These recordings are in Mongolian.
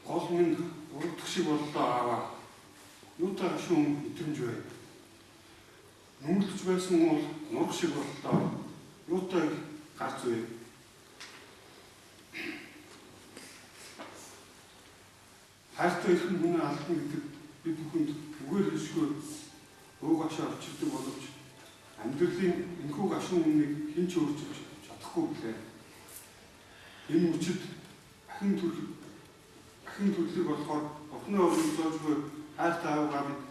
Гол минь урагдах шиг боллоо ааваа. Юутай шүүн итрэмж бай. Нүмэлж байсан бол нурх шиг боллоо. Юутай гарц вэ? Хайртай ихэн хүний алдан гэдэг би бүхэнд үгээр хэлшгүй өөг агшаа орчирдаг боловч амьдралын энэхүү гашуун өмнөийг хэн ч өөрчилж чадахгүй билээ. Энэ үчид ахин төрлийг болохоор Бурхны өрөөнд зоож буй хайртай аавгаа бид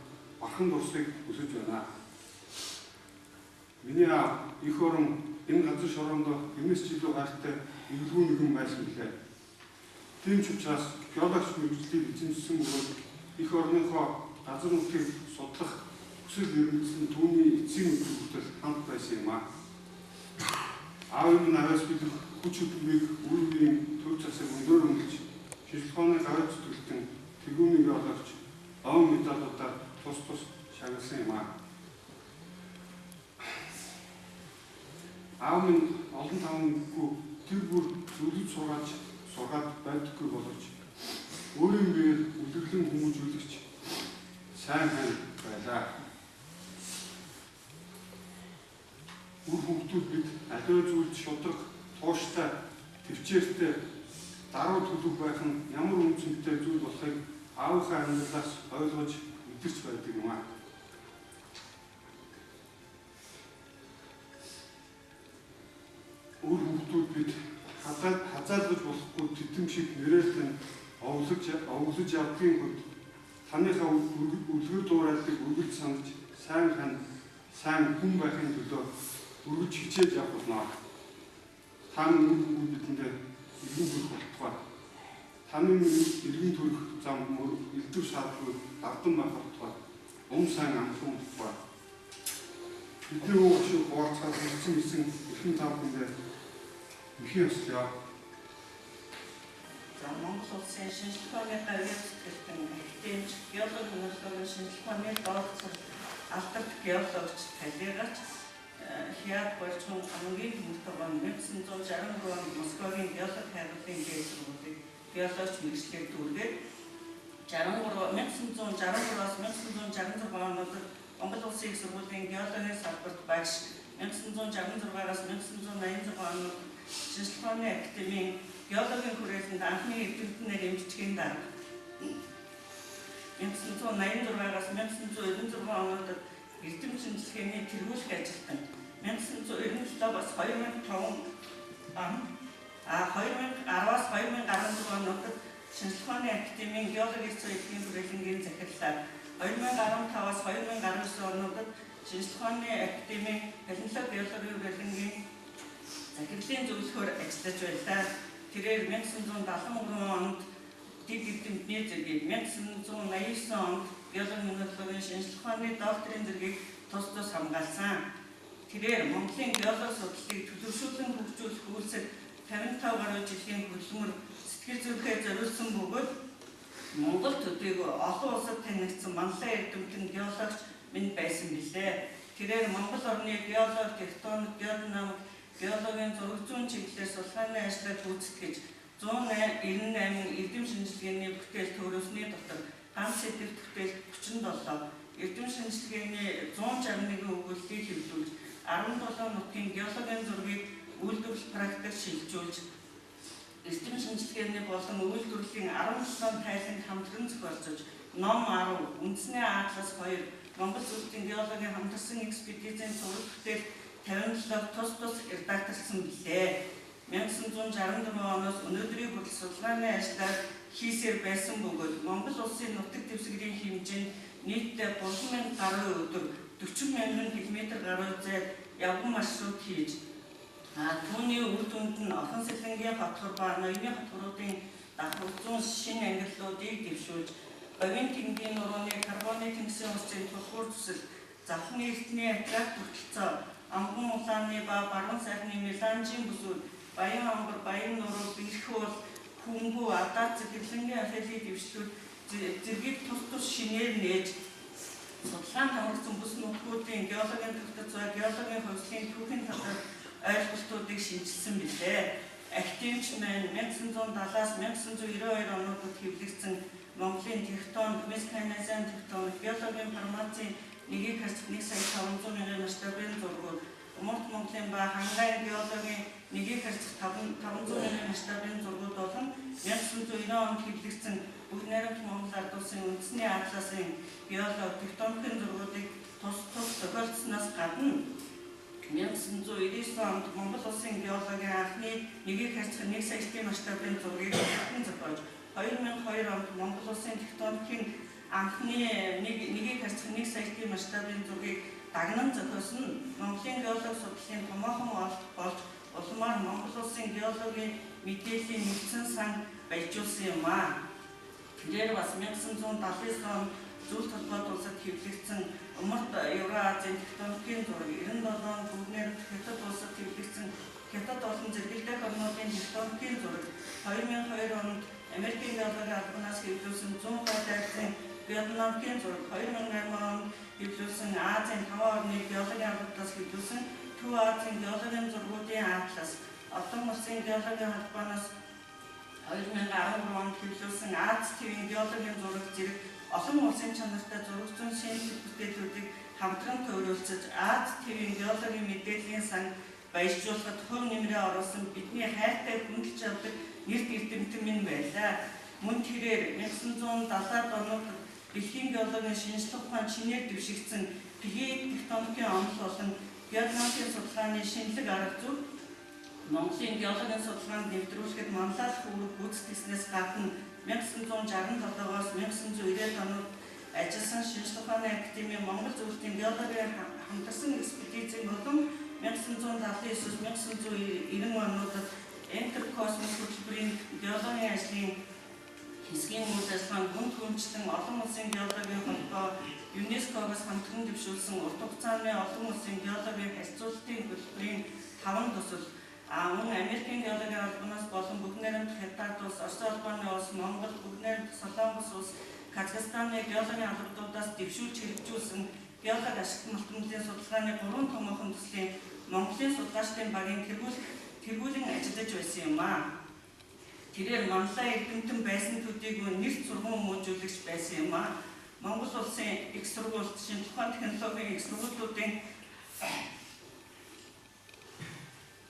бахан дурсыг өсөж байна. Миний их орон энэ газар шороонд эмээс ч илүү хайртай эвлгүй нэгэн байсан билээ. Тийм ч учраас геологч мэргэжлийг эзэмшсэн бөгөөд их орныхоо газар нутгийг судлах хүсэл эрмэлзэл түүний эцсийн өдөр хүртэл хамт байсан юм аа. Аавын наваас бид хүч хөдөлмөрийг үүргийн төв засаг өндөр хөндлөж шилжихооны гараж төлтөн тэгүүний геологч овн металлуудаар тус шагналсан юм аа. Аав минь олон тавангүй тэр бүр зөвлөж сургаад байдаггүй боловч өөрийн биеэр үлгэрлэн хүмүүжүүлэгч сайн хань байлаа. Үр хөвгтүүд бид аливаа зүйлд шудраг, тууштай, төвчээртэй даруй төлөв байх нь ямар үнцэнтэй зүйл болохыг аавынхаа амьдралаас ойлгож мэдэрч байдаг юм аа. Үр хөвгтүүд бид хазаалгаж болохгүй тэтэм шиг нэрэлтэн овлож явдгийн хувьд таныхаа үлгэр дуурайлыг үргэлж сангаж сайн хань, сайн хүн байхын төлөө үргэлж хичээж явах болно. Та бүхэн бидэндээ иргэн төрөх болтугай. Таны иргэн төрөх зам элдв шаардлагыг давдан байх болтугай. Сайн амхан болтугай. Бидний өвчөө хуваалцаад хэлсэн эхэн та бүхэндээ ихэн өслөө. Монгол улсын шинжилгээний гавьяа сэтгэлтэн академич геолог хөндлөгийн шинжилгээний докторт алдарт геологч талигач хяад болчихсон хамгийн хүмүүстэн 1963 он Москвагийн геолог хайрлын дэвсгэрүүдийг геологч мэргэжлээр дүүргээд 1963-аас 1966 оноод Монгол улсын их сургуулийн геологийн салбарт багш 1966-аас 1986 оноод шинжилгээний академийн геологийн хүрээлэнд анхны эвдэмтнээр эмчилгээний дарга 1986-аас 1996 оноод эрдэм шинжилгээний тэргүүлэх ажилтан 1997-аас 2010-аас 2016 оноод шинжилгээний академийн геологийн эдийн хүрээлэнгийн захирлаар 2015-аас 2019 оноод шинжилгээний академийн 76 геологийн хүрээлэнгийн захирлын зөвлөхөөр ажиллаж байлаа. тэрээр 1973 онд дэг эдэмтний зэргийг, 1989 онд биологийн өнөөдрийн шинжилгээ ухааны докторийн зэргийг тус хамгаалсан. Тэрээр Монголын биологи судлалыг төлөвшүүлэн хөгжүүлэх үйлсээр 55 гаруй жилийн хөдөлмөр сэтгэл зүрхээ зориулсан бөгөөд Монгол төдийгүй олон улсад танигдсан манлай эрдэмтэн геологч минь байсан билээ. Тэрээр Монгол орны геологи, тектоник, геодинамик, геологийн зураг зүйн чиглэлээр судалгааны ажлаар гүйцэтгэж 198 эрдэм шинжилгээний бүтээл төрөөсний дотор ганц сэдвт бүтээл 37, эрдэм шинжилгээний 161 өгүүлбэрийг хэвлүүлж 17 нутгийн геологийн зургийг үйлдвэрлэл практикт шилжүүлж эрдэм шинжилгээний болон үйлдвэрлэлийн 17 тайланг хамтран зохиолцож ном 10, үндэсний атлас 2, Монгол Улсын геологийн хамтарсан экспедицийн зураг бүтээл 57 тус редакторлсон билээ. 1964 оноос өнөөдрийн хүртэл судалгааны ажлаар хийсээр байсан бөгөөд Монгол Улсын нутаг дэвсгэрийн хэмжээнд нийтдээ 30,000 гаруй өдөр 40,000 км гаруй зайд явган маршрут хийж түүний үр дүнд нь Орхон Сэлэнгийн хотхор ба ноёны хотхоруудын давхар зүүн шинэ ангиллуудыг дэвшүүлж Бовийн тэнгийн нурууны карбоны тэнгисийн усцын тулгуур төсөл, завхны эртний атракт хүртэлцөө, амган улааны ба баруун сайхны меланжийн бүсүүд, баян амбар, баян нуруу, бэрх уул, хүнгүү, адаа зэрэглэнгийн ахиалын дэвшлүүд зэргийг тус шинээр нээж судалгаанд хамрагдсан бүс нутгуудын геологийн тогтцоо, геологийн хувьслын түүхийн талаар ойлголтуудыг шинжилсэн билээ. Активч маань 1970-аас 1992 онуудад хэвлэгдсэн Монголын тектоник, месканизм тектоник, геологийн формацийн 1/1,500,000 масштабын зургууд, Умард Монголын ба Хангайн геологийн 1/500,000 масштабын зургууд болон 1990 онд хэвлэгдсэн бүх найрамд Монгол ард улсын үндэсний атласын геологи, тектоникийн зургуудыг тус зохиолцсноос гадна 1999 онд Монгол Улсын геологийн анхны 1/1 масштабын зургийг зохиож 2002 онд Монгол Улсын тектоникийн анхны 1/1 масштабын зургийг дагнан зохиосон нь Монголын геологи судлалын томоохон болж улмаар Монгол Улсын геологийн мэдээллийн нэгдсэн сан баяжуулсан юм аа. Тэрээр бас 1979 онд Зүйл толгойд улсад хэвлэгдсэн Умард Евразийн тектоникийн зураг, 97 онд бүгнээр Хятад улсад хэвлэгдсэн Хятад болон зэрэгэлдэх орнуудын тектоникийн зураг, 2002 онд Америкийн геологийн албанаас хэвлүүлсэн 100 гой дайрцын геодинамикийн зураг, 2008 онд хэвлүүлсэн Азийн 5 орны геологийн албанаас хэвлүүлсэн Төв Азийн геологийн зургуудын атлас, Олон улсын геологийн албанаас 2013 онд хэвлүүлсэн Аз ТV-ийн геологийн зураг зэрэг олон улсын чанартай зураг зүйн шинжлэх бүтээлүүдийг хамтран төвлөрүүлж Аз ТV-ийн геологийн мэдээллийн сан баяжуулахад хувь нэмрээ оруулсан бидний хайртай хүндэлж авдаг нэрд эрдэмтэн минь байлаа. Мөн тэрээр 1970-аад онууд дэлхийн геологийн шинжлэх ухаан чинээр дэвшигдсэн плейт тектоникийн онол болон геодинамикийн судалгааны шинэлэг арга зүй Монголын геологийн судалгаанд нэвтрүүлэхэд манлайлах үүрэг гүйцэтгснээс гадна 1967-оос 1990 онууд ажилласан шинжлэх ухааны академийн Монгол Зөвлөлтийн геологийн хамтарсан экспедицийн болон 1979-1990 онуудад Интеркосмос хөтөлбөрийн геологийн ажлын хэсгийн үйл ажиллагаанд гүн түнчлэн олон улсын геологийн холбоо ЮНЕСКО-гоос хамтран дэвшүүлсэн урт хугацааны олон улсын геологийн харьцуулалтын хөтөлбөрийн 5 төсөл мөн Америкийн геологийн албанаас болон бүх найрамд Хятад улс, Орос улбаны улс, Монгол, бүх найрамд Солонгос улс, Казахстаны геологийн албадуудаас дэвшүүлж хэрэгжүүлсэн геологи ашигт малтмалын судалгааны 3 томоохон төслийн Монголын судлаачдын багийн тэргүүлэн ажиллаж байсан юм аа. Тэрээр манлай эрдэмтэн байсан төдийгүй нэрт сургууль хүмүүжүүлэгч байсан юм аа. Монгол улсын их сургуульд шинжлэх ухааны технологийн их сургуулиудын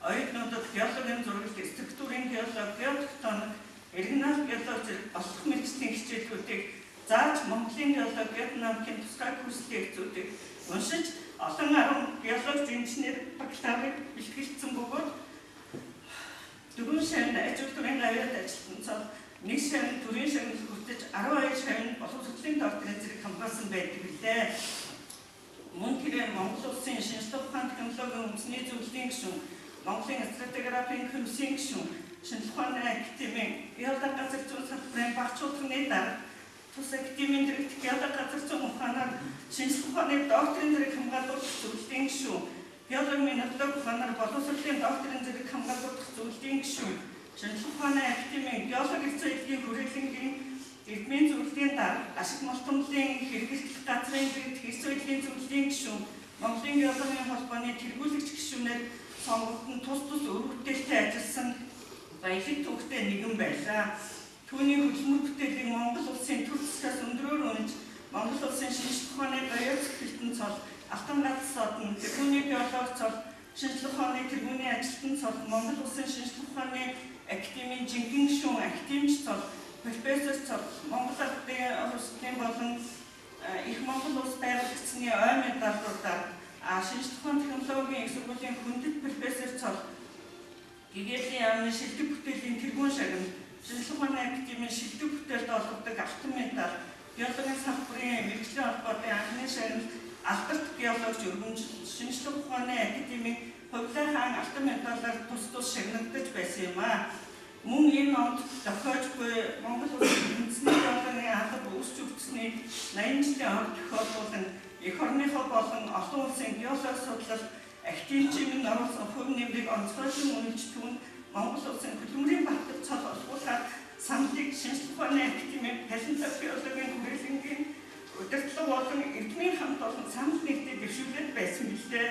оюутнуудад геологийн зураг, структурын геологи, геотектоник, регионал геологи зэрэг болох мэргэжлийн хичээлүүдийг зааж Монголын геологи, геодинамикийн тусгай курсын лекцүүдийг уншиж олон 10 геологи инженер бакалаврыг бэлтгэлцсэн бөгөөд 4 шавьнд ажил төрийн гавьяад ажилтнцоо 1 шавьнд төрийн шагнал хүртэж 12 шавьнд боловсролын докторийн зэрэг хамгаалсан байдаг билээ. Мөн тэрээр Монгол Улсын шинжлэх ухааны технологийн үндэсний зөвлөлийн гишүүн, Монголын стратиграфийн комиссийн гишүүн, шинжлэх ухааны академийн геолог газар зүйн салбарын багцуудны дарга тус академийн дэргэдэх геолог газар зүйн ухаанаар шинжлэх ухааны докторийн зэрэг хамгаалуулах зөвлөлийн гишүүн, геологи минералог ухаанаар боловсролын докторийн зэрэг хамгаалуулах зөвлөлийн гишүүн, шинжлэх ухааны академийн геологи эрх зүйн хүрээлэнгийн эдмийн зөвлөлийн дарга, ашиг малтомлын хэрэглэх газрын дэргэдэх эрх зүйн зөвлөлийн гишүүн, Монголын геологийн холбооны тэргүүлэгч гишүүнээр сонгогдсон тус өр бүтээлтэй ажилласан баялаг төвхтэй нэгэн байлаа. Түүний хөдөлмөр бүтээлийг Монгол улсын төр засгаас өндрөөр үнэж, Монгол улсын шинжлэх ухааны гоёо цэцгэлтэн цол, Алтан галц содон, тэргүүний геолог цол, шинжлэх ухааны тэргүүний ажилтан цол, Монгол улсын шинжлэх ухааны академийн жинхэнэ гишүүн академич цол, профессор цол, Монгол Улсын улсын болон их Монгол улс байгуулагдсны ой медалуудаар шинжлэх ухааны технологийн их сургуулийн хүндэт профессор цол, гэгээлийн яамны шилдэг бүтээлийн тэргүүн шагнал, шинжлэх ухааны академийн шилдэг бүтээлд олгодог алтан медаль, геологийн салбарын мэргэжлийн холбооны анхны шагнал, алдарт геологч өргөмжил, шинжлэх ухааны академийн Хувлаа хаан алтан медалаар тус шагнагдаж байсан юм а. Мөн энэ онд тохиожгүй Монгол улсын үндэсний геологийн алба үүсч өгсөний 80 жилийн орд тохиолдуулан эх орныхоо болон олон улсын геологи судлал академичийн оруулсан хувь нэмрийг онцгойлон үнэлж түүнд Монгол улсын хөдөлмөрийн баттар цол олгуулахаар самтыг шинжлэх ухааны академийн палеонтологийн хүрээлэнгийн удирдлага болон эдмийн хамт олон санал нэгтээ дэвшүүлээд байсан билээ.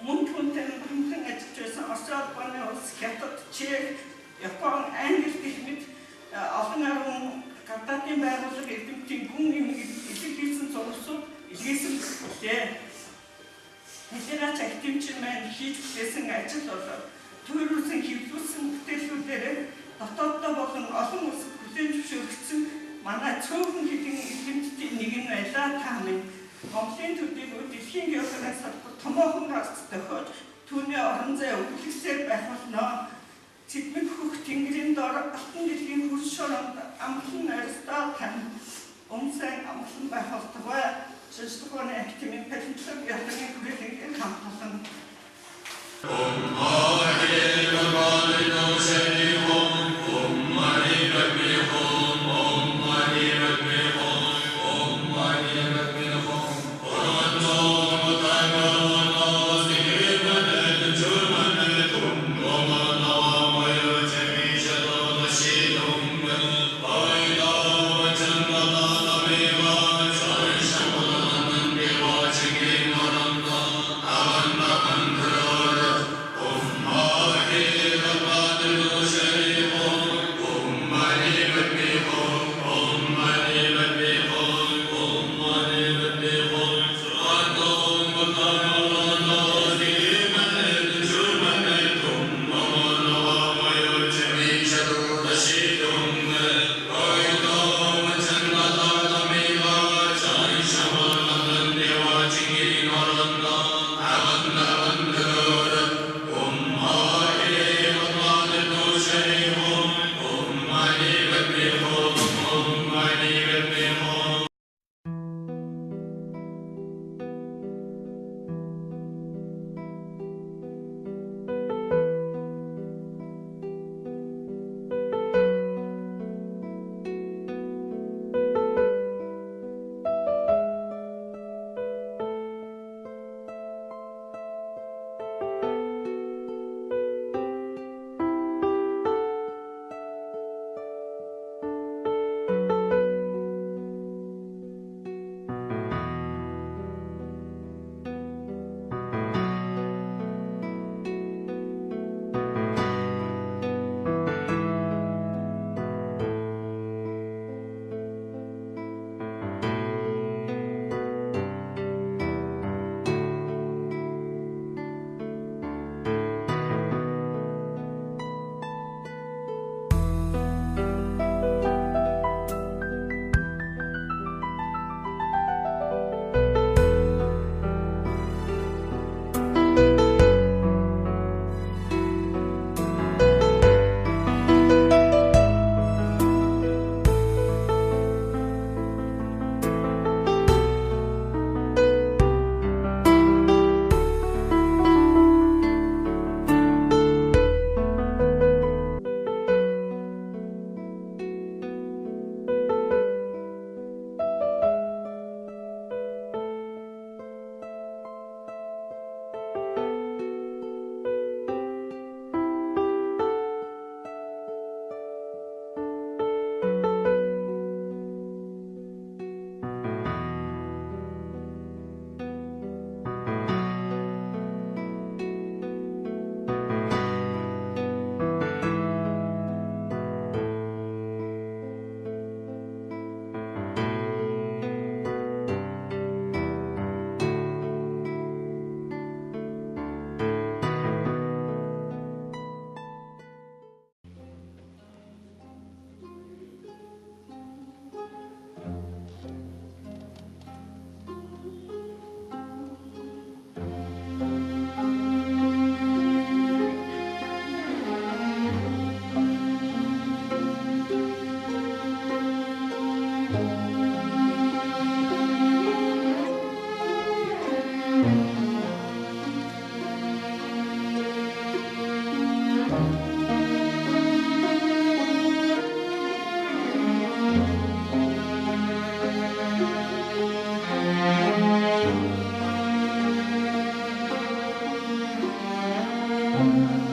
Мөн түүнтэй хамтран ажиллаж байсан Орос улбаны улс, Хятад, Чех, Япон, Англи гэх мэт олон арван гадаадын байгууллага эрдэмтдийн гүн нэмийг илэрхийлсэн зурсууд илгээсэн билээ. Хэлээрч академичийн маань хийж бүтээсэн ажил бол төвөрүүлсэн хэвлүүлсэн бүтээлүүдээр дотооддоо болон олон улсад хүлээн зөвшөөрөгдсөн манай цөөхөн хэдэн эрдэмтдийн нэг нь байлаа та минь. Монголын төдийг дэлхийн геологийн салбарт томоохон гарц тохиож түүний орон зай өвлөгсээр байх болно. Цэдмэг хөх тэнгэрийн дор алтан дэлхийн хөрш шоронд амглан ойрстоо тань өмсөн амглан байх болтугай. Шинжлэх ухааны академийн палеонтологийн хүрээлэнгийн хамт олон Oh Thank